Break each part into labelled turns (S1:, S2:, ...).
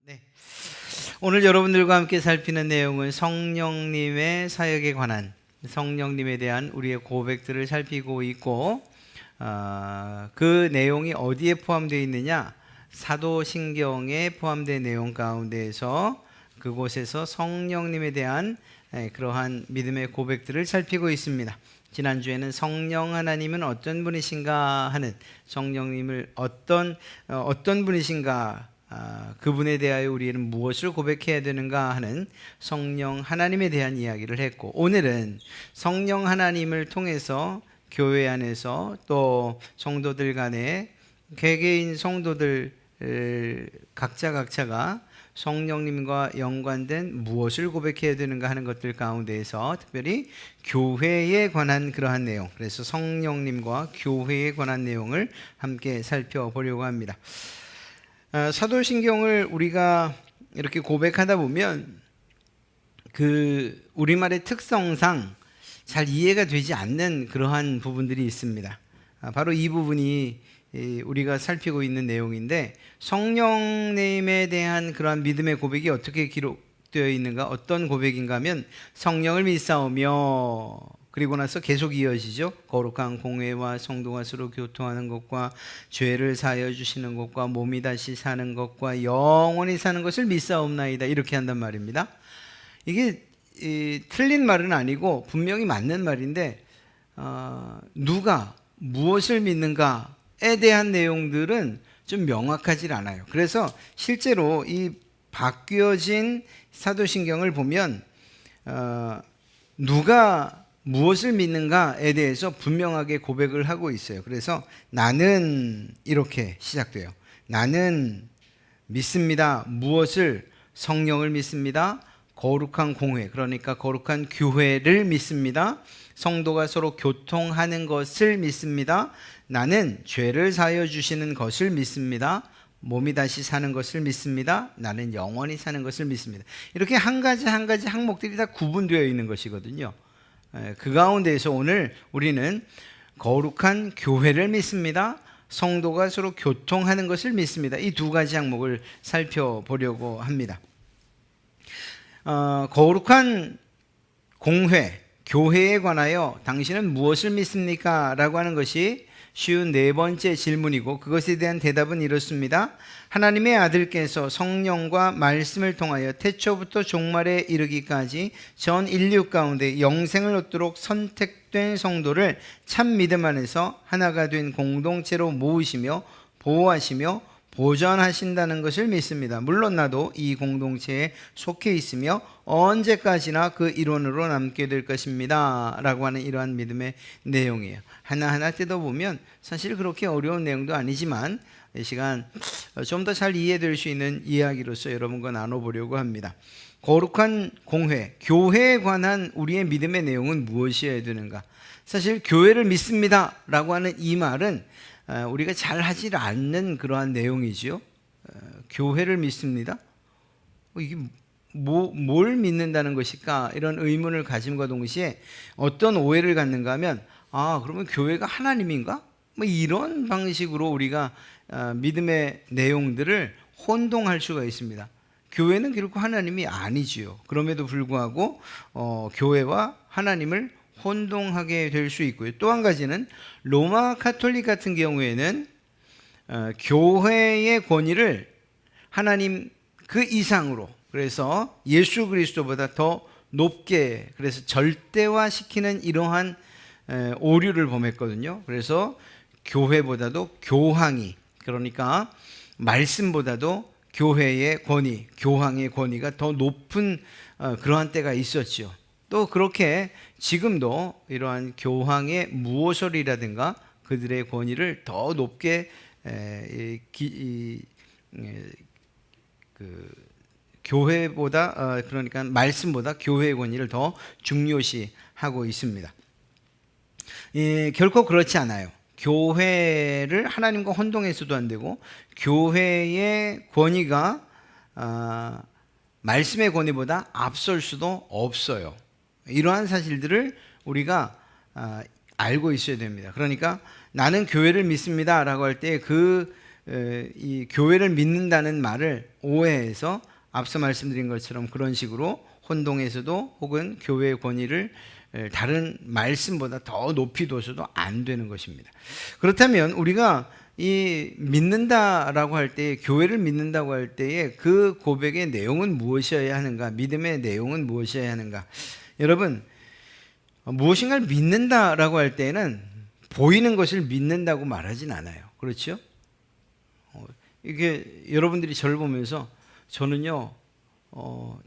S1: 네. 오늘 여러분들과 함께 살피는 내용은 성령님의 사역에 관한, 성령님에 대한 우리의 고백들을 살피고 있고, 그 내용이 어디에 포함되어 있느냐? 사도신경에 포함된 내용 가운데에서 그곳에서 성령님에 대한 그러한 믿음의 고백들을 살피고 있습니다. 지난주에는 성령 하나님은 어떤 분이신가 하는, 성령님을 어떤 분이신가, 그분에 대하여 우리는 무엇을 고백해야 되는가 하는 성령 하나님에 대한 이야기를 했고, 오늘은 성령 하나님을 통해서 교회 안에서 또 성도들 간에 개개인 성도들 각자가 성령님과 연관된 무엇을 고백해야 되는가 하는 것들 가운데에서 특별히 교회에 관한 그러한 내용, 그래서 성령님과 교회에 관한 내용을 함께 살펴보려고 합니다. 사도신경을 우리가 이렇게 고백하다 보면 그 우리말의 특성상 잘 이해가 되지 않는 그러한 부분들이 있습니다. 바로 이 부분이 우리가 살피고 있는 내용인데, 성령님에 대한 그러한 믿음의 고백이 어떻게 기록되어 있는가, 어떤 고백인가 하면 성령을 믿사오며, 그리고 나서 계속 이어지죠. 거룩한 공회와 성도가 서로 교통하는 것과 죄를 사하여 주시는 것과 몸이 다시 사는 것과 영원히 사는 것을 믿사옵나이다, 이렇게 한단 말입니다. 이게 틀린 말은 아니고 분명히 맞는 말인데, 누가 무엇을 믿는가에 대한 내용들은 좀 명확하지 않아요. 그래서 실제로 이 바뀌어진 사도신경을 보면 누가 무엇을 믿는가에 대해서 분명하게 고백을 하고 있어요. 그래서 나는 이렇게 시작돼요. 나는 믿습니다. 무엇을? 성령을 믿습니다. 거룩한 공회, 그러니까 거룩한 교회를 믿습니다. 성도가 서로 교통하는 것을 믿습니다. 나는 죄를 사하여 주시는 것을 믿습니다. 몸이 다시 사는 것을 믿습니다. 나는 영원히 사는 것을 믿습니다. 이렇게 한 가지 항목들이 다 구분되어 있는 것이거든요. 그 가운데에서 오늘 우리는 거룩한 교회를 믿습니다. 성도가 서로 교통하는 것을 믿습니다. 이 두 가지 항목을 살펴보려고 합니다. 거룩한 공회, 교회에 관하여 당신은 무엇을 믿습니까? 라고 하는 것이 쉬운 네 번째 질문이고, 그것에 대한 대답은 이렇습니다. 하나님의 아들께서 성령과 말씀을 통하여 태초부터 종말에 이르기까지 전 인류 가운데 영생을 얻도록 선택된 성도를 참 믿음 안에서 하나가 된 공동체로 모으시며 보호하시며 보전하신다는 것을 믿습니다. 물론 나도 이 공동체에 속해 있으며 언제까지나 그 일원으로 남게 될 것입니다, 라고 하는 이러한 믿음의 내용이에요. 하나하나 뜯어보면 사실 그렇게 어려운 내용도 아니지만 이 시간 좀 더 잘 이해될 수 있는 이야기로서 여러분과 나눠보려고 합니다. 거룩한 공회, 교회에 관한 우리의 믿음의 내용은 무엇이어야 되는가? 사실 교회를 믿습니다 라고 하는 이 말은 우리가 잘 하지 않는 그러한 내용이죠. 교회를 믿습니다. 이게 뭘 믿는다는 것일까? 이런 의문을 가짐과 동시에 어떤 오해를 갖는가 하면, 그러면 교회가 하나님인가? 뭐 이런 방식으로 우리가 믿음의 내용들을 혼동할 수가 있습니다. 교회는 결코 하나님이 아니지요. 그럼에도 불구하고 교회와 하나님을 혼동하게 될 수 있고요. 또 한 가지는 로마 가톨릭 같은 경우에는 교회의 권위를 하나님 그 이상으로, 그래서 예수 그리스도보다 더 높게, 그래서 절대화시키는 이러한 오류를 범했거든요. 그래서 교회보다도 교황이, 그러니까 말씀보다도 교회의 권위, 교황의 권위가 더 높은 그러한 때가 있었죠. 또 그렇게 지금도 이러한 교황의 무오설이라든가 그들의 권위를 더 높게 교회보다, 그러니까 말씀보다 교회의 권위를 더 중요시하고 있습니다. 결코 그렇지 않아요. 교회를 하나님과 혼동해서도 안 되고, 교회의 권위가 말씀의 권위보다 앞설 수도 없어요. 이러한 사실들을 우리가 알고 있어야 됩니다. 그러니까 나는 교회를 믿습니다 라고 할 때 그 이 교회를 믿는다는 말을 오해해서 앞서 말씀드린 것처럼 그런 식으로 혼동해서도 혹은 교회의 권위를 다른 말씀보다 더 높이 둬서도 안 되는 것입니다. 그렇다면 우리가 이 믿는다라고 할 때, 교회를 믿는다고 할 때에 그 고백의 내용은 무엇이어야 하는가? 믿음의 내용은 무엇이어야 하는가? 여러분, 무엇인가를 믿는다라고 할 때는 보이는 것을 믿는다고 말하진 않아요. 그렇죠? 이게 여러분들이 저를 보면서 저는요,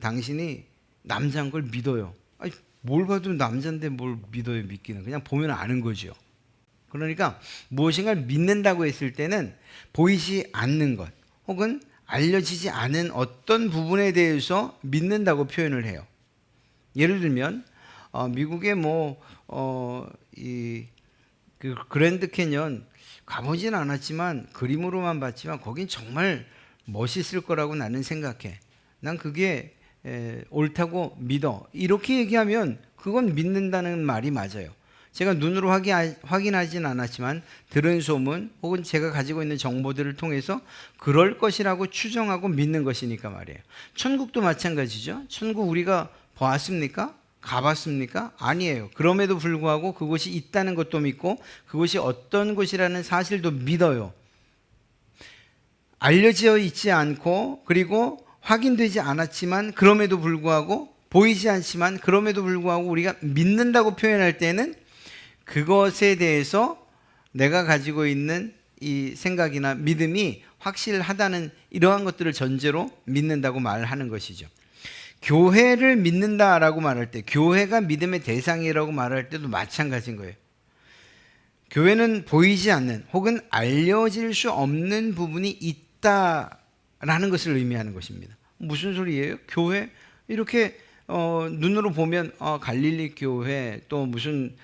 S1: 당신이 남자인 걸 믿어요. 아니, 뭘 봐도 남자인데 뭘 믿어요, 믿기는. 그냥 보면 아는 거죠. 그러니까 무엇인가를 믿는다고 했을 때는 보이지 않는 것 혹은 알려지지 않은 어떤 부분에 대해서 믿는다고 표현을 해요. 예를 들면 미국의 그 그랜드 캐년 가보진 않았지만 그림으로만 봤지만 거긴 정말 멋있을 거라고 나는 생각해. 난 그게 옳다고 믿어. 이렇게 얘기하면 그건 믿는다는 말이 맞아요. 제가 눈으로 확인하진 않았지만 들은 소문 혹은 제가 가지고 있는 정보들을 통해서 그럴 것이라고 추정하고 믿는 것이니까 말이에요. 천국도 마찬가지죠. 천국 우리가 보았습니까? 가봤습니까? 아니에요. 그럼에도 불구하고 그곳이 있다는 것도 믿고 그곳이 어떤 곳이라는 사실도 믿어요. 알려져 있지 않고 그리고 확인되지 않았지만 그럼에도 불구하고 보이지 않지만 그럼에도 불구하고 우리가 믿는다고 표현할 때는 그것에 대해서 내가 가지고 있는 이 생각이나 믿음이 확실하다는 이러한 것들을 전제로 믿는다고 말하는 것이죠. 교회를 믿는다라고 말할 때, 교회가 믿음의 대상이라고 말할 때도 마찬가지인 거예요. 교회는 보이지 않는 혹은 알려질 수 없는 부분이 있다라는 것을 의미하는 것입니다. 무슨 소리예요? 교회 이렇게 눈으로 보면 갈릴리 교회 또 무슨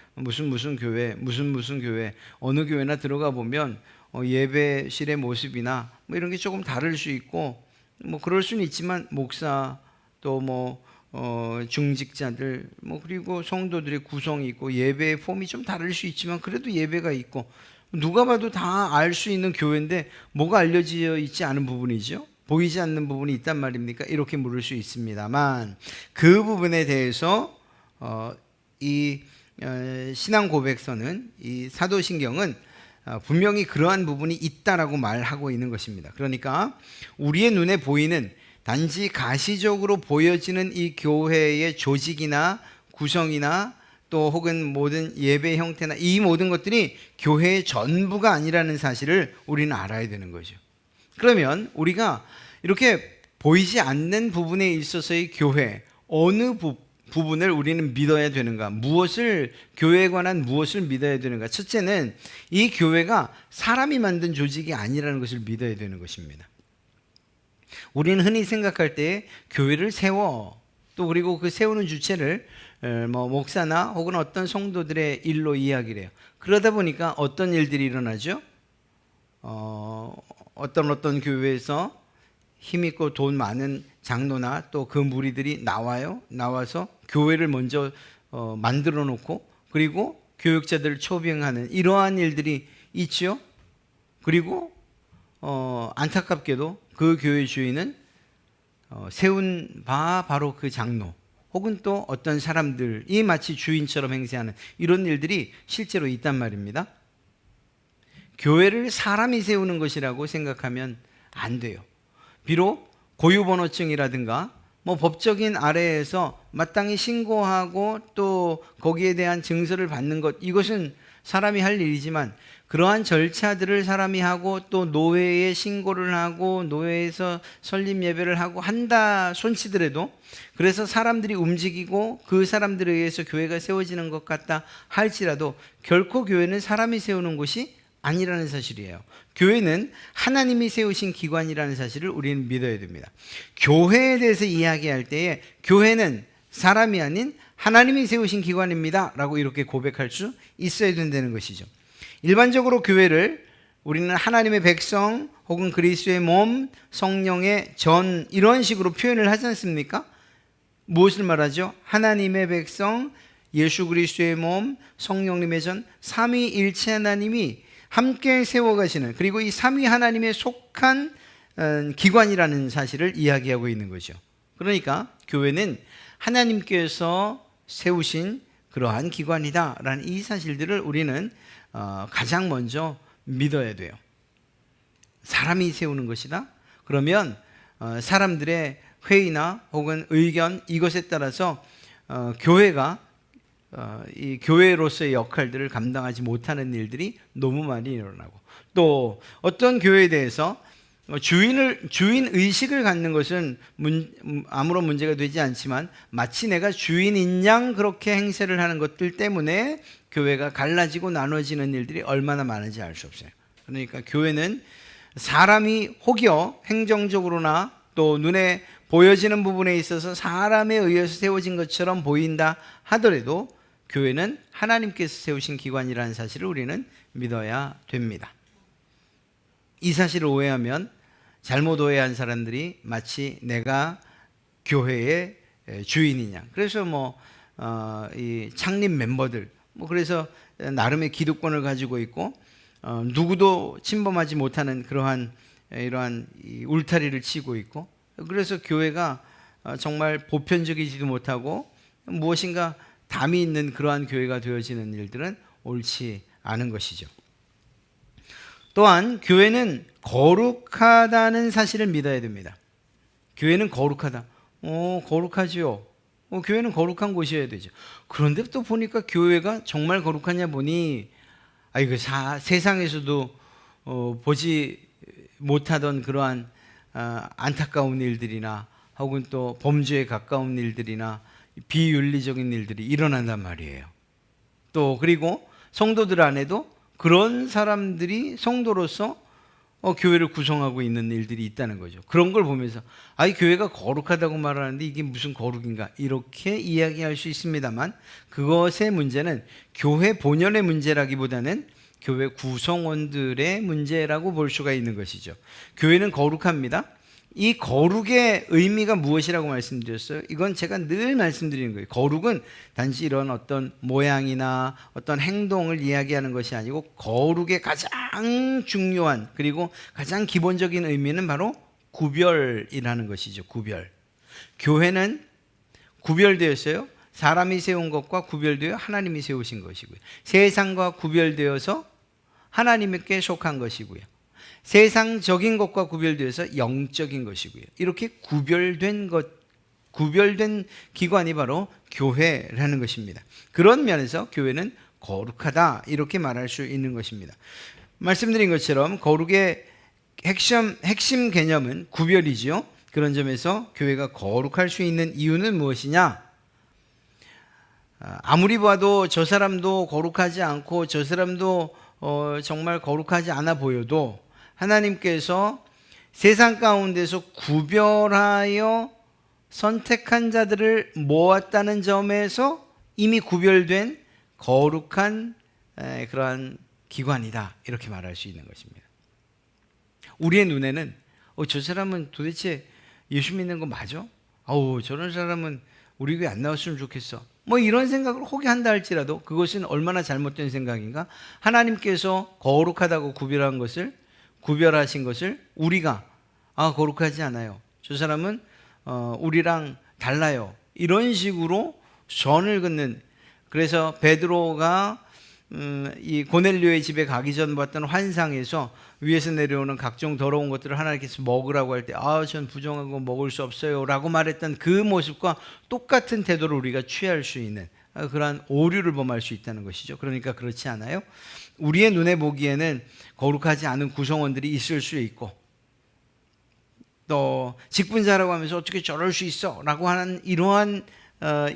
S1: 교회 무슨 교회 어느 교회나 들어가 보면 예배실의 모습이나 뭐 이런 게 조금 다를 수 있고 뭐 그럴 수는 있지만 목사 또 중직자들 그리고 성도들의 구성이 있고 예배의 폼이 좀 다를 수 있지만 그래도 예배가 있고 누가 봐도 다 알 수 있는 교회인데 뭐가 알려져 있지 않은 부분이죠? 보이지 않는 부분이 있단 말입니까? 이렇게 물을 수 있습니다만 그 부분에 대해서 이 신앙 고백서는 이 사도신경은 분명히 그러한 부분이 있다라고 말하고 있는 것입니다. 그러니까 우리의 눈에 보이는 단지 가시적으로 보여지는 이 교회의 조직이나 구성이나 또 혹은 모든 예배 형태나 이 모든 것들이 교회의 전부가 아니라는 사실을 우리는 알아야 되는 거죠. 그러면 우리가 이렇게 보이지 않는 부분에 있어서의 교회 어느 부분을 우리는 믿어야 되는가? 교회에 관한 무엇을 믿어야 되는가? 첫째는 이 교회가 사람이 만든 조직이 아니라는 것을 믿어야 되는 것입니다. 우리는 흔히 생각할 때 교회를 세워 또 그리고 그 세우는 주체를 목사나 혹은 어떤 성도들의 일로 이야기를 해요. 그러다 보니까 어떤 일들이 일어나죠? 어떤 교회에서 힘있고 돈 많은 장로나 또 그 무리들이 나와서 교회를 먼저 만들어 놓고 그리고 교육자들을 초빙하는 이러한 일들이 있죠. 그리고 안타깝게도 그 교회 주인은 세운 바로 그 장로 혹은 또 어떤 사람들이 마치 주인처럼 행세하는 이런 일들이 실제로 있단 말입니다. 교회를 사람이 세우는 것이라고 생각하면 안 돼요. 비록 고유번호증이라든가 법적인 아래에서 마땅히 신고하고 또 거기에 대한 증서를 받는 것 이것은 사람이 할 일이지만 그러한 절차들을 사람이 하고 또 노회에 신고를 하고 노회에서 설립 예배를 하고 한다 손치더라도 그래서 사람들이 움직이고 그 사람들에 의해서 교회가 세워지는 것 같다 할지라도 결코 교회는 사람이 세우는 곳이 아니라는 사실이에요. 교회는 하나님이 세우신 기관이라는 사실을 우리는 믿어야 됩니다. 교회에 대해서 이야기할 때에 교회는 사람이 아닌 하나님이 세우신 기관입니다 라고 이렇게 고백할 수 있어야 된다는 것이죠. 일반적으로 교회를 우리는 하나님의 백성 혹은 그리스도의 몸, 성령의 전 이런 식으로 표현을 하지 않습니까? 무엇을 말하죠? 하나님의 백성, 예수 그리스도의 몸, 성령님의 전, 삼위일체 하나님이 함께 세워가시는, 그리고 이 삼위 하나님에 속한 기관이라는 사실을 이야기하고 있는 거죠. 그러니까 교회는 하나님께서 세우신 그러한 기관이다라는 이 사실들을 우리는 가장 먼저 믿어야 돼요. 사람이 세우는 것이다? 그러면 사람들의 회의나 혹은 의견, 이것에 따라서 교회가 이 교회로서의 역할들을 감당하지 못하는 일들이 너무 많이 일어나고, 또 어떤 교회에 대해서 주인 의식을 갖는 것은 아무런 문제가 되지 않지만, 마치 내가 주인인 양 그렇게 행세를 하는 것들 때문에 교회가 갈라지고 나눠지는 일들이 얼마나 많은지 알 수 없어요. 그러니까 교회는 사람이 혹여 행정적으로나 또 눈에 보여지는 부분에 있어서 사람에 의해서 세워진 것처럼 보인다 하더라도 교회는 하나님께서 세우신 기관이라는 사실을 우리는 믿어야 됩니다. 이 사실을 오해하면, 잘못 오해한 사람들이 마치 내가 교회의 주인인 양, 그래서 이 창립 멤버들, 그래서 나름의 기득권을 가지고 있고 누구도 침범하지 못하는 그러한 이러한 울타리를 치고 있고, 그래서 교회가 정말 보편적이지도 못하고 무엇인가 담이 있는 그러한 교회가 되어지는 일들은 옳지 않은 것이죠. 또한 교회는 거룩하다는 사실을 믿어야 됩니다. 교회는 거룩하다. 거룩하지요. 교회는 거룩한 곳이어야 되죠. 그런데 또 보니까 교회가 정말 거룩하냐 보니, 이거 세상에서도 보지 못하던 그러한 안타까운 일들이나 혹은 또 범죄에 가까운 일들이나 비윤리적인 일들이 일어난단 말이에요. 또 그리고 성도들 안에도 그런 사람들이 성도로서 교회를 구성하고 있는 일들이 있다는 거죠. 그런 걸 보면서 교회가 거룩하다고 말하는데 이게 무슨 거룩인가, 이렇게 이야기할 수 있습니다만, 그것의 문제는 교회 본연의 문제라기보다는 교회 구성원들의 문제라고 볼 수가 있는 것이죠. 교회는 거룩합니다. 이 거룩의 의미가 무엇이라고 말씀드렸어요? 이건 제가 늘 말씀드리는 거예요. 거룩은 단지 이런 어떤 모양이나 어떤 행동을 이야기하는 것이 아니고, 거룩의 가장 중요한 그리고 가장 기본적인 의미는 바로 구별이라는 것이죠. 구별. 교회는 구별되었어요. 사람이 세운 것과 구별되어 하나님이 세우신 것이고요. 세상과 구별되어서 하나님께 속한 것이고요. 세상적인 것과 구별되어서 영적인 것이고요. 이렇게 구별된 기관이 바로 교회라는 것입니다. 그런 면에서 교회는 거룩하다, 이렇게 말할 수 있는 것입니다. 말씀드린 것처럼 거룩의 핵심 개념은 구별이지요. 그런 점에서 교회가 거룩할 수 있는 이유는 무엇이냐? 아무리 봐도 저 사람도 거룩하지 않고 저 사람도 정말 거룩하지 않아 보여도 하나님께서 세상 가운데서 구별하여 선택한 자들을 모았다는 점에서 이미 구별된 거룩한 그러한 기관이다, 이렇게 말할 수 있는 것입니다. 우리의 눈에는 저 사람은 도대체 예수 믿는 거 맞아? 저런 사람은 우리 교회 안 나왔으면 좋겠어, 이런 생각을 혹이 한다 할지라도 그것은 얼마나 잘못된 생각인가? 하나님께서 거룩하다고 구별하신 것을 우리가 거룩하지 않아요, 저 사람은 우리랑 달라요, 이런 식으로 선을 긋는, 그래서 베드로가 이 고넬료의 집에 가기 전 봤던 환상에서 위에서 내려오는 각종 더러운 것들을 하나님께서 먹으라고 할 때 전 부정하고 먹을 수 없어요 라고 말했던 그 모습과 똑같은 태도를 우리가 취할 수 있는 그러한 오류를 범할 수 있다는 것이죠. 그러니까 그렇지 않아요? 우리의 눈에 보기에는 거룩하지 않은 구성원들이 있을 수 있고, 또 직분자라고 하면서 어떻게 저럴 수 있어 라고 하는 이러한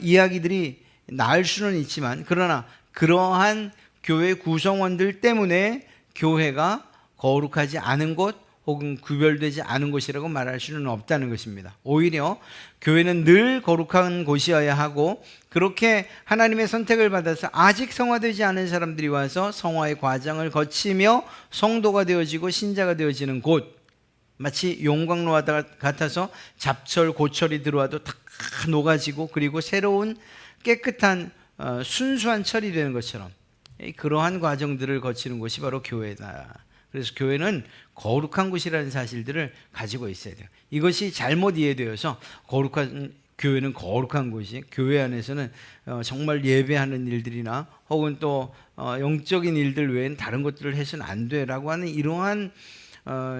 S1: 이야기들이 나을 수는 있지만, 그러나 그러한 교회 구성원들 때문에 교회가 거룩하지 않은 곳 혹은 구별되지 않은 곳이라고 말할 수는 없다는 것입니다. 오히려 교회는 늘 거룩한 곳이어야 하고, 그렇게 하나님의 선택을 받아서 아직 성화되지 않은 사람들이 와서 성화의 과정을 거치며 성도가 되어지고 신자가 되어지는 곳, 마치 용광로와 같아서 잡철 고철이 들어와도 다 녹아지고 그리고 새로운 깨끗한 순수한 철이 되는 것처럼, 그러한 과정들을 거치는 곳이 바로 교회다. 그래서 교회는 거룩한 곳이라는 사실들을 가지고 있어야 돼요. 이것이 잘못 이해되어서 교회는 거룩한 곳이, 교회 안에서는 정말 예배하는 일들이나 혹은 또 영적인 일들 외에는 다른 것들을 해서는 안 돼라고 하는 이러한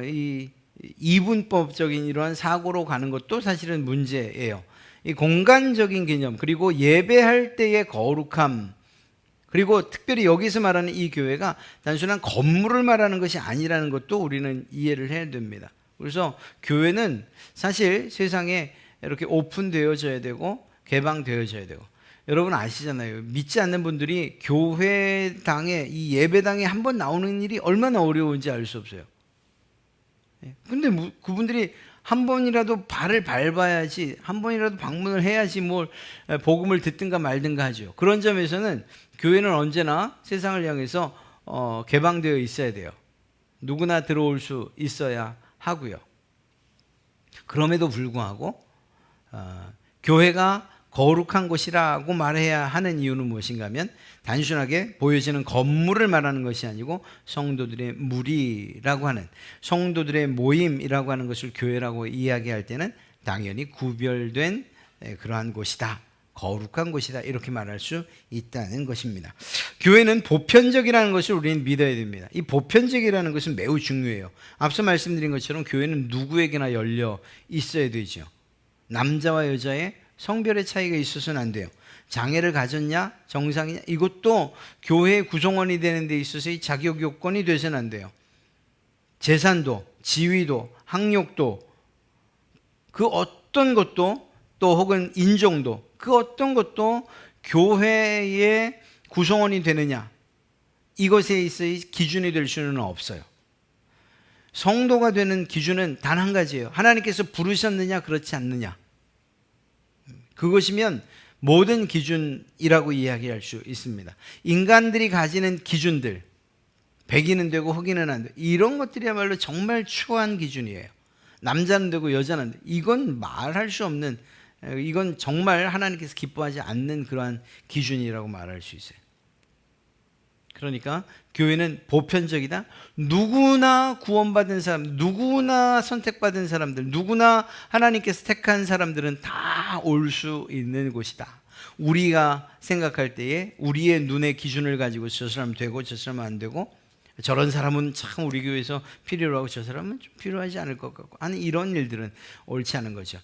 S1: 이 이분법적인 이러한 사고로 가는 것도 사실은 문제예요. 이 공간적인 개념, 그리고 예배할 때의 거룩함, 그리고 특별히 여기서 말하는 이 교회가 단순한 건물을 말하는 것이 아니라는 것도 우리는 이해를 해야 됩니다. 그래서 교회는 사실 세상에 이렇게 오픈되어져야 되고 개방되어져야 되고, 여러분 아시잖아요. 믿지 않는 분들이 교회당에, 이 예배당에 한번 나오는 일이 얼마나 어려운지 알 수 없어요. 근데 그분들이 한 번이라도 발을 밟아야지, 한 번이라도 방문을 해야지 뭘 복음을 듣든가 말든가 하죠. 그런 점에서는 교회는 언제나 세상을 향해서 개방되어 있어야 돼요. 누구나 들어올 수 있어야 하고요. 그럼에도 불구하고 교회가 거룩한 곳이라고 말해야 하는 이유는 무엇인가 하면, 단순하게 보여지는 건물을 말하는 것이 아니고 성도들의 무리라고 하는, 성도들의 모임이라고 하는 것을 교회라고 이야기할 때는 당연히 구별된 그러한 곳이다, 거룩한 곳이다, 이렇게 말할 수 있다는 것입니다. 교회는 보편적이라는 것을 우리는 믿어야 됩니다. 이 보편적이라는 것은 매우 중요해요. 앞서 말씀드린 것처럼 교회는 누구에게나 열려 있어야 되죠. 남자와 여자의 성별의 차이가 있어서는 안 돼요. 장애를 가졌냐, 정상이냐, 이것도 교회의 구성원이 되는 데 있어서의 자격 요건이 되서는 안 돼요. 재산도, 지위도, 학력도, 그 어떤 것도, 또 혹은 인종도, 그 어떤 것도 교회의 구성원이 되느냐, 이것에 있어의 기준이 될 수는 없어요. 성도가 되는 기준은 단 한 가지예요. 하나님께서 부르셨느냐, 그렇지 않느냐. 그것이면 모든 기준이라고 이야기할 수 있습니다. 인간들이 가지는 기준들, 백인은 되고 흑인은 안 되고, 이런 것들이야말로 정말 추한 기준이에요. 남자는 되고 여자는 안 되고, 이건 말할 수 없는, 이건 정말 하나님께서 기뻐하지 않는 그러한 기준이라고 말할 수 있어요. 그러니까 교회는 보편적이다. 누구나 구원받은 사람, 누구나 선택받은 사람들, 누구나 하나님께서 택한 사람들은 다 올 수 있는 곳이다. 우리가 생각할 때에 우리의 눈의 기준을 가지고 저 사람 되고 저 사람은 안 되고, 저런 사람은 참 우리 교회에서 필요로 하고 저 사람은 좀 필요하지 않을 것 같고 하는 이런 일들은 옳지 않은 거죠.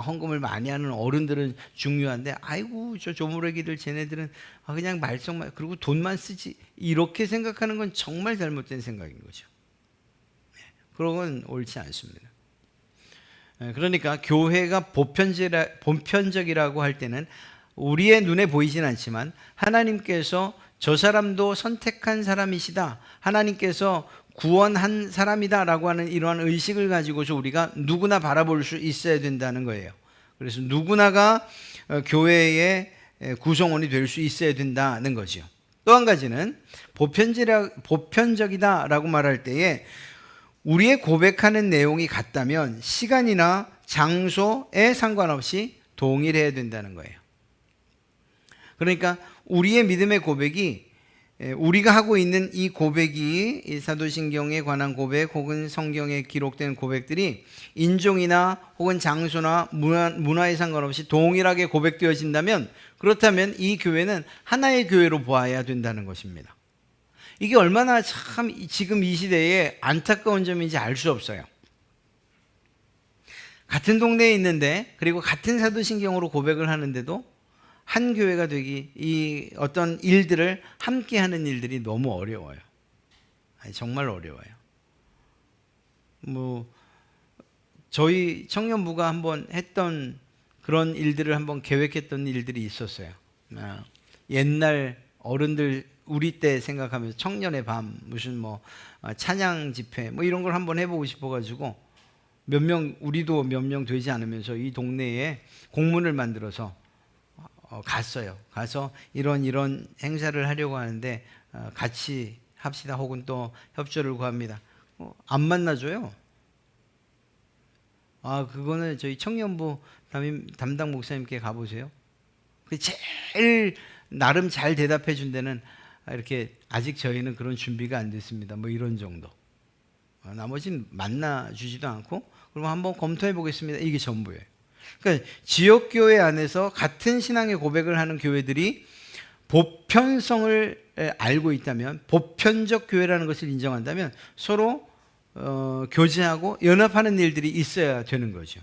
S1: 헌금을 많이 하는 어른들은 중요한데, 아이고 저 조물애기들 쟤네들은 그냥 말썽만, 그리고 돈만 쓰지, 이렇게 생각하는 건 정말 잘못된 생각인 거죠. 그런 건 옳지 않습니다. 그러니까 교회가 보편적이라고 할 때는 우리의 눈에 보이진 않지만 하나님께서 저 사람도 선택한 사람이시다, 하나님께서 구원한 사람이다 라고 하는 이러한 의식을 가지고서 우리가 누구나 바라볼 수 있어야 된다는 거예요. 그래서 누구나가 교회의 구성원이 될 수 있어야 된다는 거죠. 또 한 가지는 보편적이다 라고 말할 때에 우리의 고백하는 내용이 같다면 시간이나 장소에 상관없이 동일해야 된다는 거예요. 그러니까 우리의 믿음의 고백이, 우리가 하고 있는 이 고백이, 이 사도신경에 관한 고백 혹은 성경에 기록된 고백들이 인종이나 혹은 장소나 문화에 상관없이 동일하게 고백되어진다면, 그렇다면 이 교회는 하나의 교회로 보아야 된다는 것입니다. 이게 얼마나 참 지금 이 시대에 안타까운 점인지 알 수 없어요. 같은 동네에 있는데, 그리고 같은 사도신경으로 고백을 하는데도 한 교회가 되기, 이 어떤 일들을 함께 하는 일들이 너무 어려워요. 정말 어려워요. 저희 청년부가 한번 했던 그런 일들을 한번 계획했던 일들이 있었어요. 옛날 어른들 우리 때 생각하면서 청년의 밤, 무슨 찬양 집회 이런 걸 한번 해보고 싶어가지고 우리도 몇 명 되지 않으면서 이 동네에 공문을 만들어서 갔어요. 가서 이런 행사를 하려고 하는데 같이 합시다, 혹은 또 협조를 구합니다. 안 만나줘요. 그거는 저희 청년부 담당 목사님께 가보세요. 제일 나름 잘 대답해 준 데는 이렇게 아직 저희는 그런 준비가 안 됐습니다. 뭐 이런 정도. 나머지는 만나 주지도 않고 그럼 한번 검토해 보겠습니다. 이게 전부예요. 그러니까 지역교회 안에서 같은 신앙의 고백을 하는 교회들이 보편성을 알고 있다면, 보편적 교회라는 것을 인정한다면 서로 교제하고 연합하는 일들이 있어야 되는 거죠.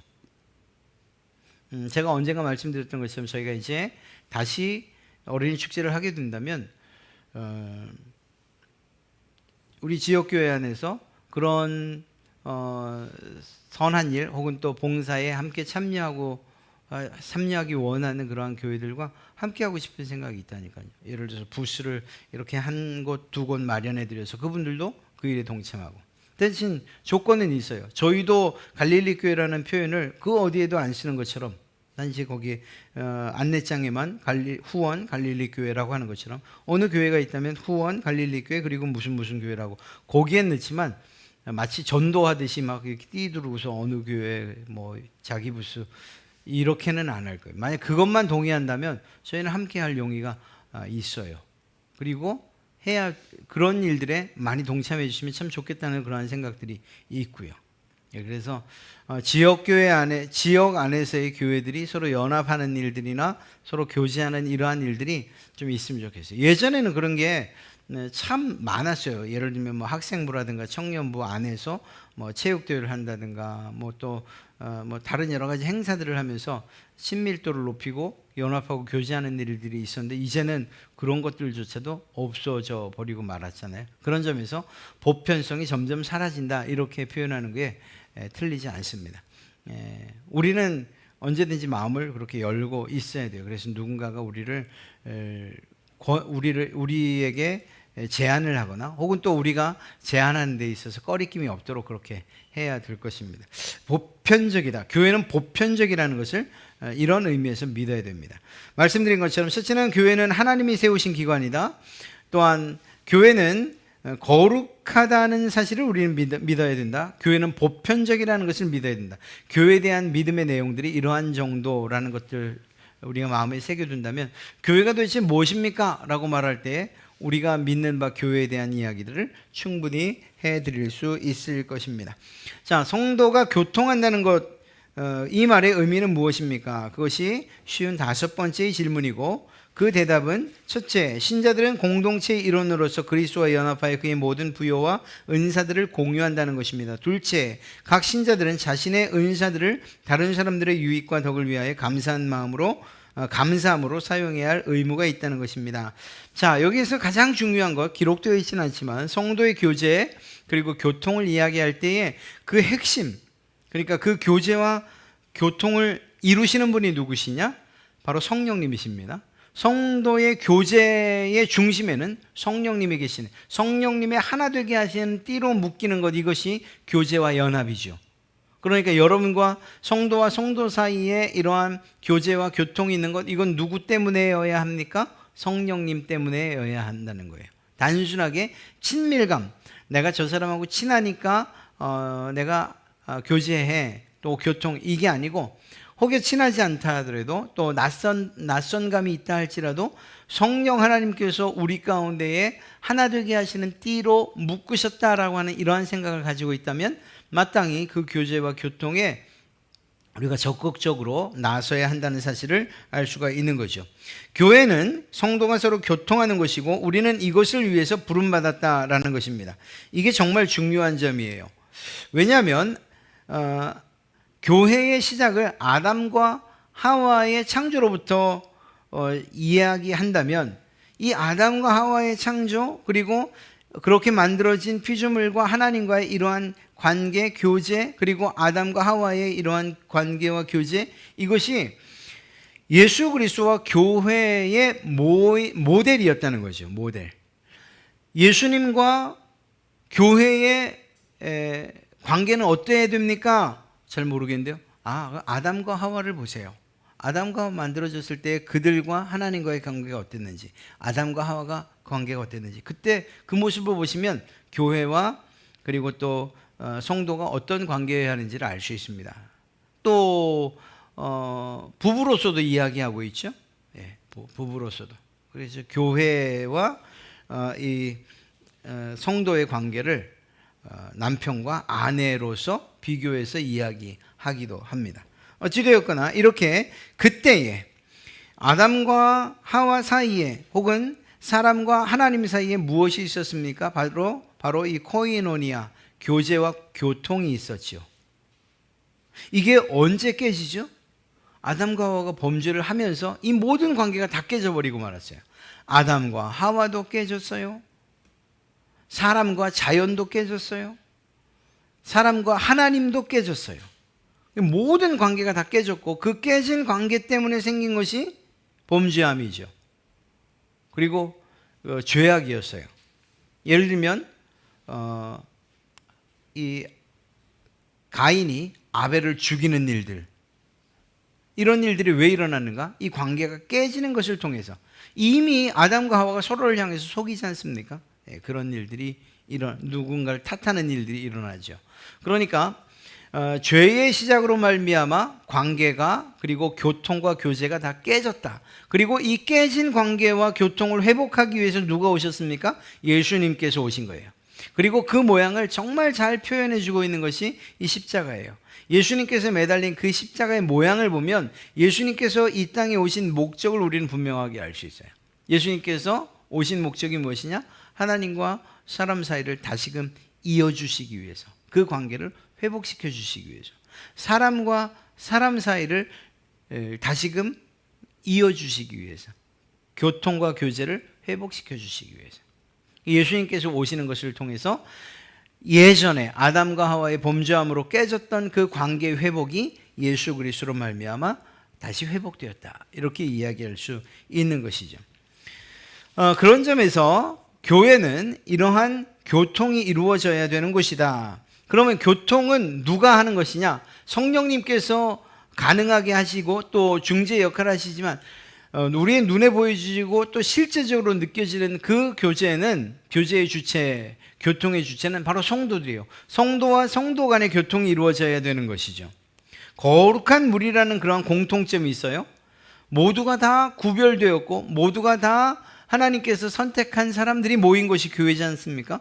S1: 제가 언젠가 말씀드렸던 것처럼 저희가 이제 다시 어린이 축제를 하게 된다면 우리 지역교회 안에서 그런 선한 일 혹은 또 봉사에 함께 참여하기 원하는 그러한 교회들과 함께하고 싶은 생각이 있다니까요. 예를 들어서 부스를 이렇게 한 곳, 두 곳 마련해 드려서 그분들도 그 일에 동참하고. 대신 조건은 있어요. 저희도 갈릴리 교회라는 표현을 그 어디에도 안 쓰는 것처럼 단지 거기 안내장에만 후원 갈릴리 교회라고 하는 것처럼 어느 교회가 있다면 후원 갈릴리 교회 그리고 무슨 교회라고 거기엔 넣지만 마치 전도하듯이 막 이렇게 띠두르고서 어느 교회 뭐 자기 부스 이렇게는 안 할 거예요. 만약 그것만 동의한다면 저희는 함께 할 용의가 있어요. 그리고 해야 그런 일들에 많이 동참해 주시면 참 좋겠다는 그러한 생각들이 있고요. 그래서 지역 안에서의 교회들이 서로 연합하는 일들이나 서로 교제하는 이러한 일들이 좀 있으면 좋겠어요. 예전에는 그런 게 참 많았어요. 예를 들면 뭐 학생부라든가 청년부 안에서 뭐 체육대회를 한다든가 뭐 또 뭐 다른 여러 가지 행사들을 하면서 친밀도를 높이고 연합하고 교제하는 일들이 있었는데 이제는 그런 것들조차도 없어져 버리고 말았잖아요. 그런 점에서 보편성이 점점 사라진다 이렇게 표현하는 게 틀리지 않습니다. 우리는 언제든지 마음을 그렇게 열고 있어야 돼요. 그래서 누군가가 우리에게 제안을 하거나 혹은 또 우리가 제안하는 데 있어서 꺼리낌이 없도록 그렇게 해야 될 것입니다. 보편적이다. 교회는 보편적이라는 것을 이런 의미에서 믿어야 됩니다. 말씀드린 것처럼 첫째는 교회는 하나님이 세우신 기관이다. 또한 교회는 거룩하다는 사실을 우리는 믿어야 된다. 교회는 보편적이라는 것을 믿어야 된다. 교회에 대한 믿음의 내용들이 이러한 정도라는 것들 우리가 마음에 새겨둔다면 교회가 도대체 무엇입니까? 라고 말할 때 우리가 믿는 바 교회에 대한 이야기들을 충분히 해드릴 수 있을 것입니다. 자, 성도가 교통한다는 것, 이 말의 의미는 무엇입니까? 그것이 쉬운 5번째의 질문이고 그 대답은 첫째, 신자들은 공동체의 일원으로서 그리스도와 연합하여 그의 모든 부요와 은사들을 공유한다는 것입니다. 둘째, 각 신자들은 자신의 은사들을 다른 사람들의 유익과 덕을 위하여 감사함으로 사용해야 할 의무가 있다는 것입니다. 자, 여기에서 가장 중요한 것, 기록되어 있지는 않지만 성도의 교제 그리고 교통을 이야기할 때에 그 핵심, 그러니까 그 교제와 교통을 이루시는 분이 누구시냐? 바로 성령님이십니다. 성도의 교제의 중심에는 성령님이 계시네. 성령님의 하나 되게 하시는 띠로 묶이는 것, 이것이 교제와 연합이죠. 그러니까 여러분과 성도 사이에 이러한 교제와 교통이 있는 것, 이건 누구 때문에여야 합니까? 성령님 때문에여야 한다는 거예요. 단순하게 친밀감, 내가 저 사람하고 친하니까 내가 교제해, 또 교통, 이게 아니고 혹여 친하지 않다 하더라도 또 낯선감이 있다 할지라도 성령 하나님께서 우리 가운데에 하나 되게 하시는 띠로 묶으셨다라고 하는 이러한 생각을 가지고 있다면 마땅히 그 교제와 교통에 우리가 적극적으로 나서야 한다는 사실을 알 수가 있는 거죠. 교회는 성도가 서로 교통하는 것이고 우리는 이것을 위해서 부름받았다라는 것입니다. 이게 정말 중요한 점이에요. 왜냐하면 교회의 시작을 아담과 하와의 창조로부터 이야기한다면 이 아담과 하와의 창조 그리고 그렇게 만들어진 피조물과 하나님과의 이러한 관계, 교제, 그리고 아담과 하와의 이러한 관계와 교제, 이것이 예수 그리스도와 교회의 모델이었다는 거죠. 모델. 예수님과 교회의 관계는 어때야 됩니까? 잘 모르겠는데요. 아담과 하와를 보세요. 아담과 하와 만들어졌을 때 그들과 하나님과의 관계가 어땠는지, 아담과 하와가 관계가 어땠는지, 그때 그 모습을 보시면 교회와 그리고 또 성도가 어떤 관계여야 하는지를 알 수 있습니다. 또 부부로서도 이야기하고 있죠. 부부로서도. 그래서 교회와 성도의 관계를 남편과 아내로서 비교해서 이야기하기도 합니다. 어찌되었거나 이렇게 그때에 아담과 하와 사이에 혹은 사람과 하나님 사이에 무엇이 있었습니까? 바로 이 코이노니아, 교제와 교통이 있었죠. 이게 언제 깨지죠? 아담과 하와가 범죄를 하면서 이 모든 관계가 다 깨져버리고 말았어요. 아담과 하와도 깨졌어요. 사람과 자연도 깨졌어요. 사람과 하나님도 깨졌어요. 모든 관계가 다 깨졌고 그 깨진 관계 때문에 생긴 것이 범죄함이죠. 그리고 죄악이었어요. 예를 들면 이 가인이 아벨을 죽이는 일들, 이런 일들이 왜 일어났는가? 이 관계가 깨지는 것을 통해서 이미 아담과 하와가 서로를 향해서 속이지 않습니까? 그런 일들이 누군가를 탓하는 일들이 일어나죠. 그러니까 죄의 시작으로 말미암아 관계가 그리고 교통과 교제가 다 깨졌다. 그리고 이 깨진 관계와 교통을 회복하기 위해서 누가 오셨습니까? 예수님께서 오신 거예요. 그리고 그 모양을 정말 잘 표현해 주고 있는 것이 이 십자가예요. 예수님께서 매달린 그 십자가의 모양을 보면 예수님께서 이 땅에 오신 목적을 우리는 분명하게 알 수 있어요. 예수님께서 오신 목적이 무엇이냐? 하나님과 사람 사이를 다시금 이어주시기 위해서, 그 관계를 회복시켜 주시기 위해서, 사람과 사람 사이를 다시금 이어주시기 위해서, 교통과 교제를 회복시켜 주시기 위해서 예수님께서 오시는 것을 통해서 예전에 아담과 하와의 범죄함으로 깨졌던 그 관계 회복이 예수 그리스도로 말미암아 다시 회복되었다. 이렇게 이야기할 수 있는 것이죠. 그런 점에서 교회는 이러한 교통이 이루어져야 되는 곳이다. 그러면 교통은 누가 하는 것이냐? 성령님께서 가능하게 하시고 또 중재 역할을 하시지만 우리의 눈에 보여지고 또 실제적으로 느껴지는 그 교제의 주체, 교통의 주체는 바로 성도들이에요. 성도와 성도 간의 교통이 이루어져야 되는 것이죠. 거룩한 물이라는 그러한 공통점이 있어요. 모두가 다 구별되었고 모두가 다 하나님께서 선택한 사람들이 모인 것이 교회지 않습니까?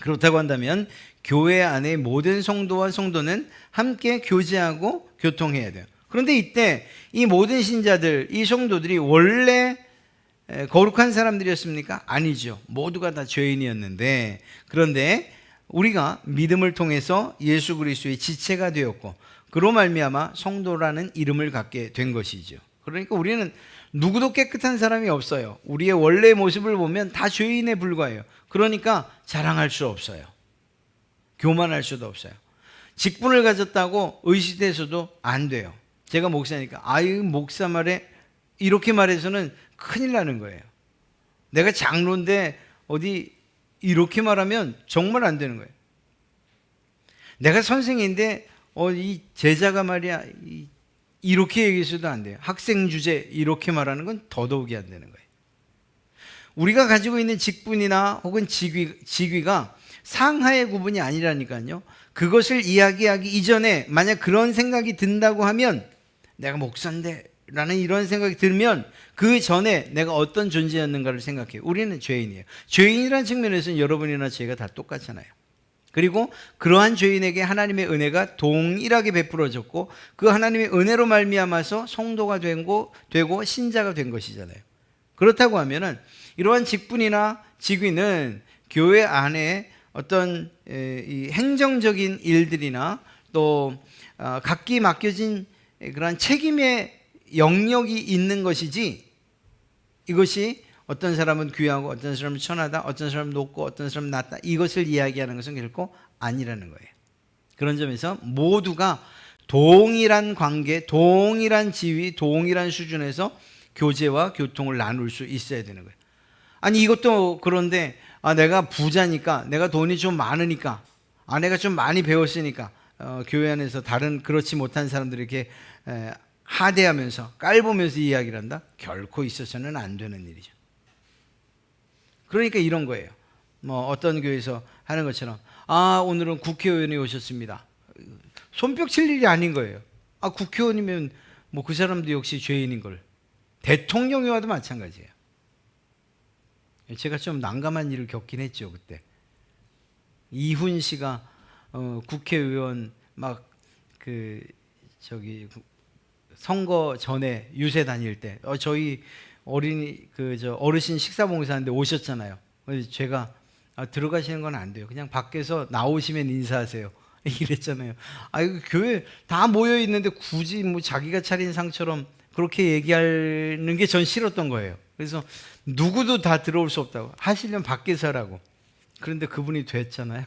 S1: 그렇다고 한다면 교회 안에 모든 성도와 성도는 함께 교제하고 교통해야 돼요. 그런데 이때 이 모든 신자들, 이 성도들이 원래 거룩한 사람들이었습니까? 아니죠. 모두가 다 죄인이었는데, 그런데 우리가 믿음을 통해서 예수 그리스도의 지체가 되었고 그로 말미암아 성도라는 이름을 갖게 된 것이죠. 그러니까 우리는 누구도 깨끗한 사람이 없어요. 우리의 원래 모습을 보면 다 죄인에 불과해요. 그러니까 자랑할 수 없어요. 교만할 수도 없어요. 직분을 가졌다고 의시돼서도 안 돼요. 제가 목사니까 목사 말에 이렇게 말해서는 큰일 나는 거예요. 내가 장로인데 어디 이렇게 말하면 정말 안 되는 거예요. 내가 선생인데 이 제자가 말이야 이렇게 얘기해서도 안 돼요. 학생 주제 이렇게 말하는 건 더더욱이 안 되는 거예요. 우리가 가지고 있는 직분이나 혹은 직위가 상하의 구분이 아니라니까요. 그것을 이야기하기 이전에 만약 그런 생각이 든다고 하면 내가 목사인데 라는 이런 생각이 들면 그 전에 내가 어떤 존재였는가를 생각해요. 우리는 죄인이에요. 죄인이라는 측면에서는 여러분이나 제가 다 똑같잖아요. 그리고 그러한 죄인에게 하나님의 은혜가 동일하게 베풀어졌고 그 하나님의 은혜로 말미암아서 성도가 되고 신자가 된 것이잖아요. 그렇다고 하면은 이러한 직분이나 직위는 교회 안에 어떤 이 행정적인 일들이나 또 각기 맡겨진 그러한 책임의 영역이 있는 것이지, 이것이 어떤 사람은 귀하고 어떤 사람은 천하다, 어떤 사람은 높고 어떤 사람은 낮다, 이것을 이야기하는 것은 결코 아니라는 거예요. 그런 점에서 모두가 동일한 관계, 동일한 지위, 동일한 수준에서 교제와 교통을 나눌 수 있어야 되는 거예요. 아니 이것도 그런데 내가 부자니까, 내가 돈이 좀 많으니까, 내가 좀 많이 배웠으니까 교회 안에서 다른 그렇지 못한 사람들에게 하대하면서 깔보면서 이야기를 한다? 결코 있어서는 안 되는 일이죠. 그러니까 이런 거예요. 어떤 교회에서 하는 것처럼 오늘은 국회의원이 오셨습니다. 손뼉 칠 일이 아닌 거예요. 국회의원이면 그 사람도 역시 죄인인 걸. 대통령이 와도 마찬가지예요. 제가 좀 난감한 일을 겪긴 했죠 그때. 이훈 씨가 국회의원 막 선거 전에 유세 다닐 때 저희 어린이 어르신 식사 봉사하는데 오셨잖아요. 그래서 제가 들어가시는 건 안 돼요. 그냥 밖에서 나오시면 인사하세요. 이랬잖아요. 이거 교회 다 모여 있는데 굳이 뭐 자기가 차린 상처럼 그렇게 얘기하는 게 전 싫었던 거예요. 그래서 누구도 다 들어올 수 없다고 하시려면 밖에서 하라고. 그런데 그분이 됐잖아요.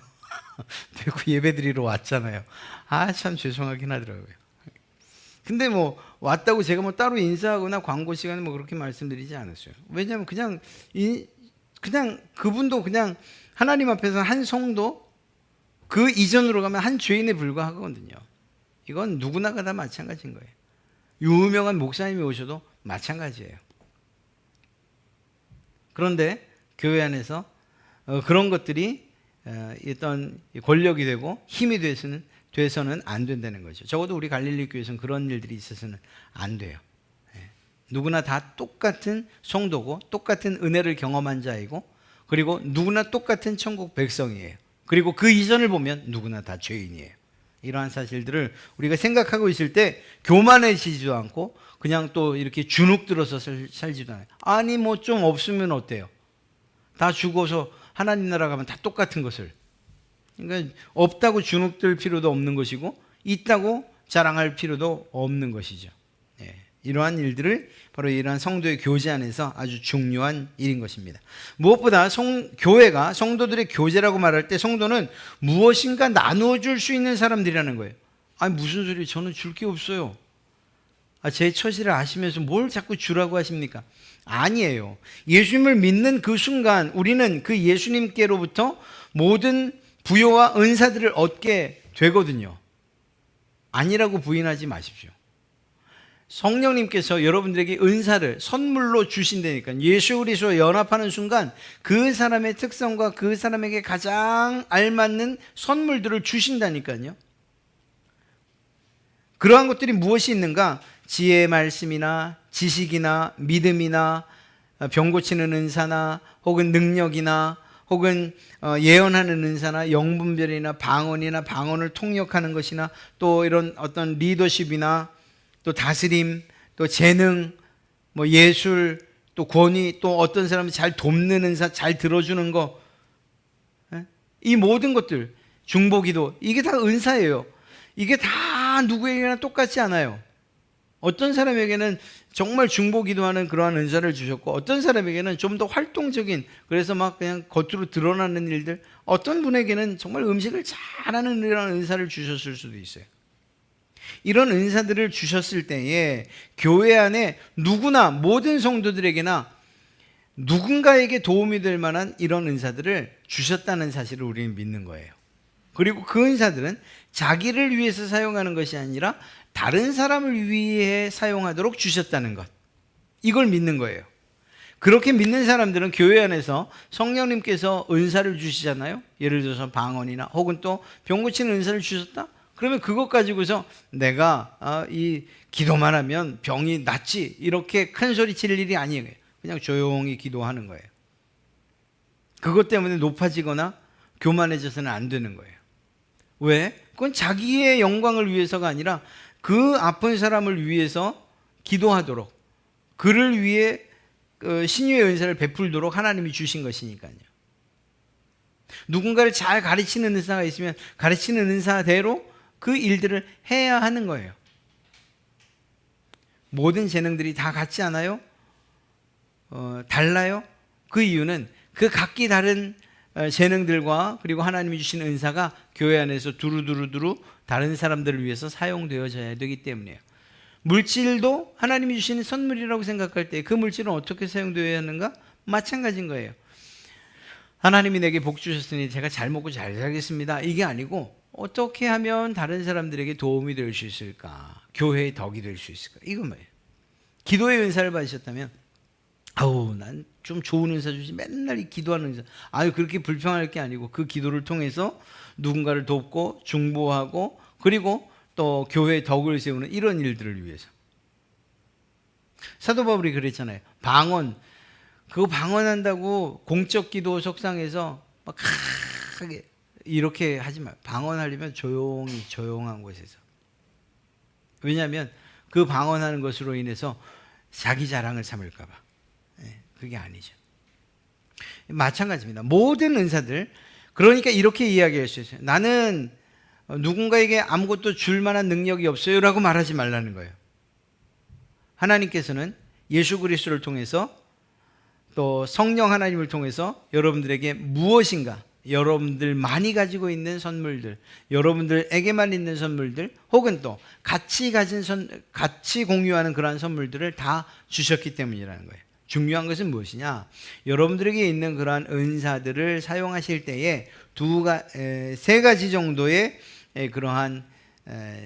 S1: 되고 예배드리러 왔잖아요. 참 죄송하긴 하더라고요. 근데 뭐 왔다고 제가 뭐 따로 인사하거나 광고 시간에 뭐 그렇게 말씀드리지 않았어요. 왜냐하면 그냥 그분도 그냥 하나님 앞에서 한 성도, 그 이전으로 가면 한 죄인에 불과하거든요. 이건 누구나가 다 마찬가지인 거예요. 유명한 목사님이 오셔도 마찬가지예요. 그런데 교회 안에서 그런 것들이 어떤 권력이 되고 힘이 돼서는 안 된다는 거죠. 적어도 우리 갈릴리 교회에서는 그런 일들이 있어서는 안 돼요. 누구나 다 똑같은 성도고 똑같은 은혜를 경험한 자이고, 그리고 누구나 똑같은 천국 백성이에요. 그리고 그 이전을 보면 누구나 다 죄인이에요. 이러한 사실들을 우리가 생각하고 있을 때 교만해지지도 않고 그냥 또 이렇게 주눅 들어서 살지도 않아요. 아니 뭐 좀 없으면 어때요? 다 죽어서 하나님 나라 가면 다 똑같은 것을. 그러니까 없다고 주눅 들 필요도 없는 것이고 있다고 자랑할 필요도 없는 것이죠. 이러한 일들을 바로 이러한 성도의 교제 안에서 아주 중요한 일인 것입니다. 무엇보다 교회가 성도들의 교제라고 말할 때 성도는 무엇인가 나누어 줄 수 있는 사람들이라는 거예요. 아니 무슨 소리예요? 저는 줄 게 없어요. 제 처지를 아시면서 뭘 자꾸 주라고 하십니까? 아니에요. 예수님을 믿는 그 순간 우리는 그 예수님께로부터 모든 부요와 은사들을 얻게 되거든요. 아니라고 부인하지 마십시오. 성령님께서 여러분들에게 은사를 선물로 주신다니까요. 예수 그리스도와 연합하는 순간 그 사람의 특성과 그 사람에게 가장 알맞는 선물들을 주신다니까요. 그러한 것들이 무엇이 있는가? 지혜의 말씀이나 지식이나 믿음이나 병 고치는 은사나 혹은 능력이나 혹은 예언하는 은사나 영분별이나 방언이나 방언을 통역하는 것이나 또 이런 어떤 리더십이나 또 다스림, 또 재능, 뭐 예술, 또 권위, 또 어떤 사람을 잘 돕는 은사, 잘 들어주는 거, 이 모든 것들, 중보기도, 이게 다 은사예요. 이게 다 누구에게나 똑같지 않아요. 어떤 사람에게는 정말 중보기도하는 그러한 은사를 주셨고, 어떤 사람에게는 좀 더 활동적인, 그래서 막 그냥 겉으로 드러나는 일들, 어떤 분에게는 정말 음식을 잘하는 이런 은사를 주셨을 수도 있어요. 이런 은사들을 주셨을 때에 교회 안에 누구나 모든 성도들에게나 누군가에게 도움이 될 만한 이런 은사들을 주셨다는 사실을 우리는 믿는 거예요. 그리고 그 은사들은 자기를 위해서 사용하는 것이 아니라 다른 사람을 위해 사용하도록 주셨다는 것, 이걸 믿는 거예요. 그렇게 믿는 사람들은 교회 안에서 성령님께서 은사를 주시잖아요. 예를 들어서 방언이나 혹은 또 병 고치는 은사를 주셨다? 그러면 그것 가지고서 내가 이 기도만 하면 병이 낫지 이렇게 큰 소리 칠 일이 아니에요. 그냥 조용히 기도하는 거예요. 그것 때문에 높아지거나 교만해져서는 안 되는 거예요. 왜? 그건 자기의 영광을 위해서가 아니라 그 아픈 사람을 위해서 기도하도록, 그를 위해 신유의 은사를 베풀도록 하나님이 주신 것이니까요. 누군가를 잘 가르치는 은사가 있으면 가르치는 은사대로 그 일들을 해야 하는 거예요. 모든 재능들이 다 같지 않아요? 달라요? 그 이유는 그 각기 다른 재능들과 그리고 하나님이 주신 은사가 교회 안에서 두루두루 다른 사람들을 위해서 사용되어져야 되기 때문이에요. 물질도 하나님이 주시는 선물이라고 생각할 때 그 물질은 어떻게 사용되어야 하는가? 마찬가지인 거예요. 하나님이 내게 복 주셨으니 제가 잘 먹고 잘 살겠습니다, 이게 아니고 어떻게 하면 다른 사람들에게 도움이 될 수 있을까? 교회의 덕이 될 수 있을까? 이건 뭐예요? 기도의 은사를 받으셨다면 난 좀 좋은 은사 주지, 맨날 이 기도하는 은사, 그렇게 불평할 게 아니고 그 기도를 통해서 누군가를 돕고 중보하고 그리고 또 교회의 덕을 세우는 이런 일들을 위해서. 사도 바울이 그랬잖아요. 방언, 그거 방언한다고 공적 기도 속상해서 막 크게 이렇게 하지 마. 방언하려면 조용한 곳에서. 왜냐하면 그 방언하는 것으로 인해서 자기 자랑을 삼을까 봐. 그게 아니죠. 마찬가지입니다. 모든 은사들, 그러니까 이렇게 이야기할 수 있어요. 나는 누군가에게 아무것도 줄 만한 능력이 없어요 라고 말하지 말라는 거예요. 하나님께서는 예수 그리스도를 통해서 또 성령 하나님을 통해서 여러분들에게 무엇인가, 여러분들 많이 가지고 있는 선물들, 여러분들에게만 있는 선물들, 혹은 또 같이 공유하는 그러한 선물들을 다 주셨기 때문이라는 거예요. 중요한 것은 무엇이냐? 여러분들에게 있는 그러한 은사들을 사용하실 때에 세 가지 정도의 그러한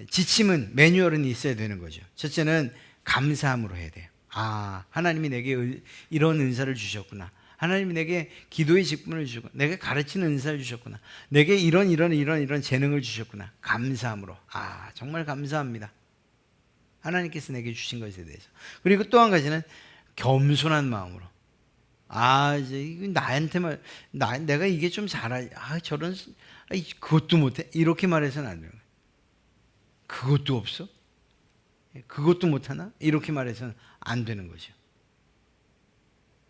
S1: 지침은, 매뉴얼은 있어야 되는 거죠. 첫째는 감사함으로 해야 돼요. 아, 하나님이 내게 이런 은사를 주셨구나. 하나님이 내게 기도의 직분을 주셨구나. 내게 가르치는 은사를 주셨구나. 내게 이런 재능을 주셨구나. 감사함으로. 아, 정말 감사합니다. 하나님께서 내게 주신 것에 대해서. 그리고 또 한 가지는 겸손한 마음으로. 아, 이제 이거 나한테만, 내가 이게 좀 잘하지. 그것도 못해. 이렇게 말해서는 안 돼요. 그것도 없어? 그것도 못하나? 이렇게 말해서는 안 되는 거죠.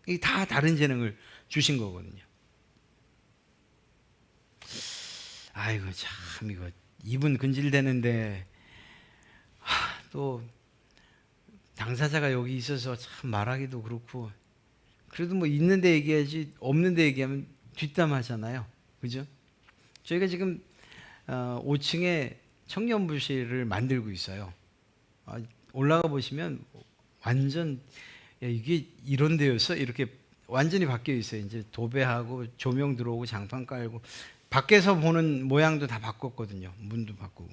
S1: 이게 다 다른 재능을 주신 거거든요. 아이고, 참, 이거, 입은 근질대는데, 또, 당사자가 여기 있어서 참 말하기도 그렇고, 그래도 뭐 있는데 얘기하지, 없는데 얘기하면 뒷담하잖아요. 그죠? 저희가 지금 5층에 청년부실을 만들고 있어요. 올라가 보시면 완전, 야, 이게 이런 데였어? 이렇게 완전히 바뀌어 있어요. 이제 도배하고 조명 들어오고 장판 깔고 밖에서 보는 모양도 다 바꿨거든요. 문도 바꾸고.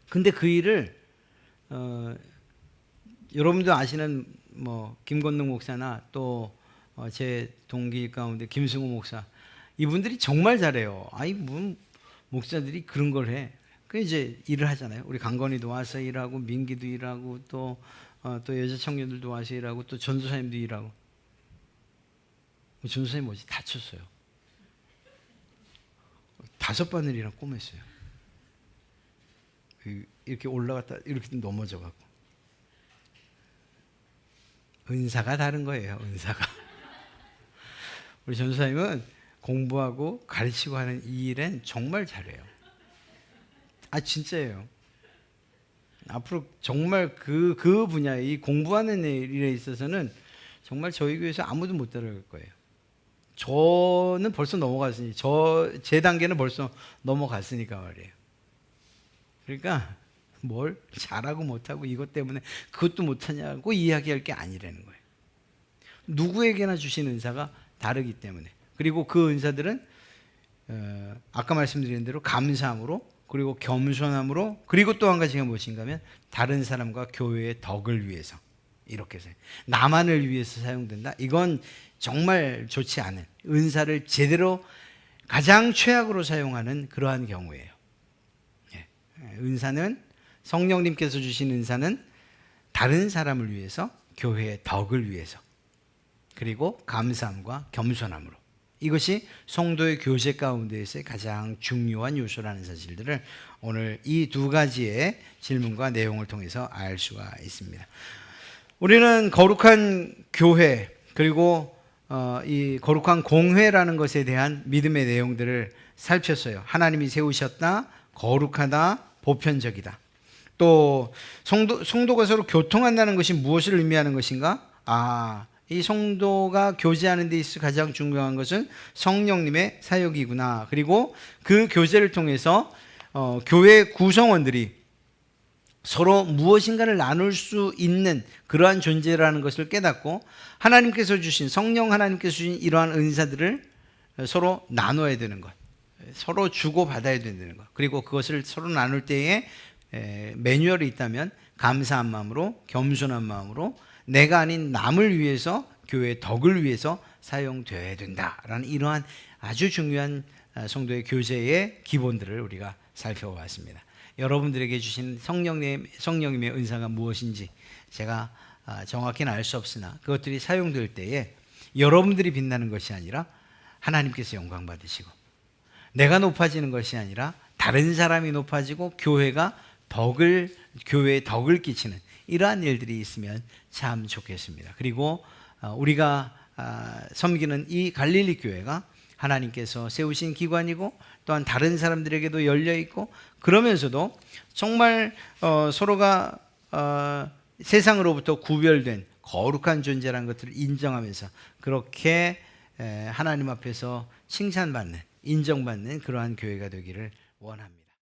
S1: 근데 그 일을 여러분도 아시는 뭐 김건능 목사나 또 제 동기 가운데 김승우 목사, 이분들이 정말 잘해요. 아니 뭐 목사들이 그런 걸 해. 그 이제 일을 하잖아요. 우리 강건이도 와서 일하고, 민기도 일하고, 또 여자 청년들도 와서 일하고, 또 전도사님도 일하고. 전도사님 뭐지? 다쳤어요. 5바늘이랑 꼬맸어요. 이렇게 올라갔다 이렇게 넘어져갖고. 은사가 다른 거예요. 은사가. 우리 전도사님은 공부하고 가르치고 하는 이 일엔 정말 잘해요. 아, 진짜예요. 앞으로 정말 그 분야에, 이 공부하는 일에 있어서는 정말 저희 교회에서 아무도 못 따라갈 거예요. 저는 벌써 넘어갔으니, 제 단계는 벌써 넘어갔으니까 말이에요. 그러니까 뭘 잘하고 못하고 이것 때문에 그것도 못하냐고 이야기할 게 아니라는 거예요. 누구에게나 주신 은사가 다르기 때문에. 그리고 그 은사들은 아까 말씀드린 대로 감사함으로, 그리고 겸손함으로, 그리고 또 한 가지가 무엇인가 하면 다른 사람과 교회의 덕을 위해서, 이렇게 해서 나만을 위해서 사용된다. 이건 정말 좋지 않은, 은사를 제대로 가장 최악으로 사용하는 그러한 경우예요. 은사는, 성령님께서 주신 은사는 다른 사람을 위해서, 교회의 덕을 위해서, 그리고 감사함과 겸손함으로, 이것이 성도의 교제 가운데에서의 가장 중요한 요소라는 사실들을 오늘 이 2가지의 질문과 내용을 통해서 알 수가 있습니다. 우리는 거룩한 교회, 그리고 이 거룩한 공회라는 것에 대한 믿음의 내용들을 살폈어요. 하나님이 세우셨다, 거룩하다, 보편적이다. 또 성도가 서로 교통한다는 것이 무엇을 의미하는 것인가? 이 성도가 교제하는 데 있어 가장 중요한 것은 성령님의 사역이구나. 그리고 그 교제를 통해서 교회 구성원들이 서로 무엇인가를 나눌 수 있는 그러한 존재라는 것을 깨닫고, 하나님께서 주신, 성령 하나님께서 주신 이러한 은사들을 서로 나눠야 되는 것, 서로 주고받아야 되는 것, 그리고 그것을 서로 나눌 때에 매뉴얼이 있다면 감사한 마음으로, 겸손한 마음으로, 내가 아닌 남을 위해서, 교회의 덕을 위해서 사용되어야 된다라는 이러한 아주 중요한 성도의 교제의 기본들을 우리가 살펴봤습니다. 여러분들에게 주신 성령님의 은사가 무엇인지 제가 정확히는 알 수 없으나 그것들이 사용될 때에 여러분들이 빛나는 것이 아니라 하나님께서 영광 받으시고, 내가 높아지는 것이 아니라 다른 사람이 높아지고 교회에 덕을 끼치는 이러한 일들이 있으면 참 좋겠습니다. 그리고 우리가 섬기는 이 갈릴리 교회가 하나님께서 세우신 기관이고 또한 다른 사람들에게도 열려 있고, 그러면서도 정말 서로가 세상으로부터 구별된 거룩한 존재라는 것들을 인정하면서 그렇게 하나님 앞에서 칭찬받는, 인정받는 그러한 교회가 되기를 원합니다.